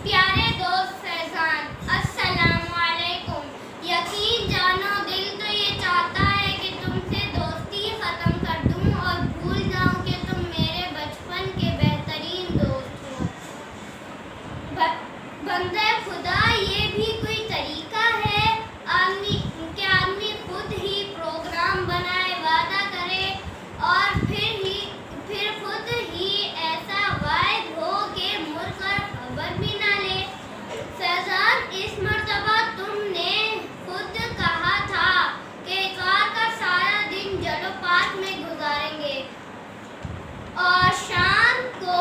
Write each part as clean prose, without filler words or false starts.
پیارے دوست فیضان، السلام علیکم۔ یقین جانو دل تو یہ چاہتا ہے کہ تم سے دوستی ختم کر دوں اور بھول جاؤں کہ تم میرے بچپن کے بہترین دوست ہو۔ بندے خدا، یہ بھی کوئی طریقہ ہے کہ آدمی خود ہی پروگرام بنائے، وعدہ کرے اور پھر خود ہی ایسا واحد ہو کہ مڑ کر خبر بھی نہ لے۔ فیضان، اس مرتبہ تم نے خود کہا تھا کہ اتوار کا سارا دن جلو پارک میں گزاریں گے اور شام کو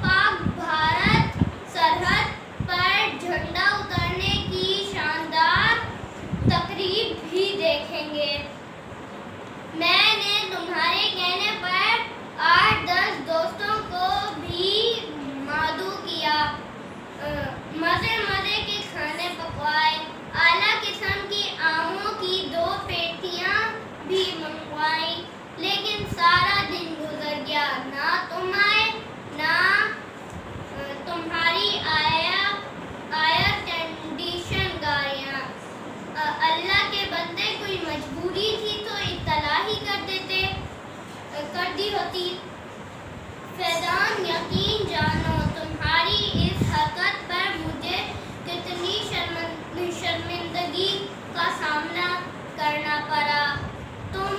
پاک بھارت سرحد پر جھنڈا اتارنے کی شاندار تقریب بھی دیکھیں گے۔ میں نے تمہارے کہنے پر 8-10 دوستوں کو بھی مدعو کیا، مزے کے کھانے پکوائے، اعلیٰ قسم کی آموں کی 2 پیٹیاں بھی منگوائیں، لیکن سارا دن گزر گیا، نہ تم آئے نہ تمہاری ایئر کنڈیشن گاڑیاں۔ اللہ کے بندے، کوئی مجبوری تھی تو اطلاع ہی کر دی ہوتی۔ فیضان، یقین جانو تمہاری اس حرکت پر مجھے کتنی شرمندگی کا سامنا کرنا پڑا، تم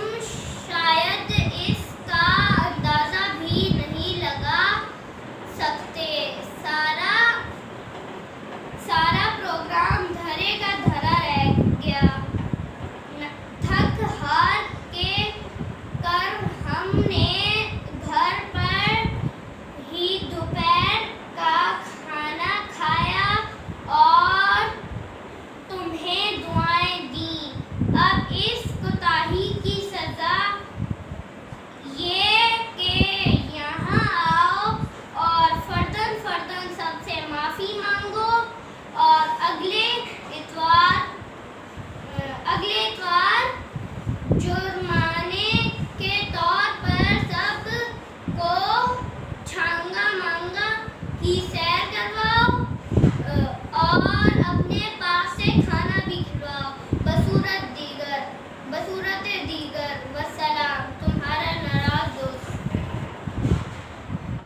شاید اس کا اندازہ بھی نہیں لگا سکتے۔ سارا پروگرام دھرے کا دھرا رہ گیا۔ تھک ہار کر ہم نے گھر پر ہی دوپہر کا کھانا کھایا اور تمہیں دعائیں دیں۔ اب اس کوتاہی کی سزا یہ کہ یہاں آؤ اور فرداً سب سے معافی مانگو اور اگلے اتوار جرمانے کے طور پر سب کو چھانگا مانگا کی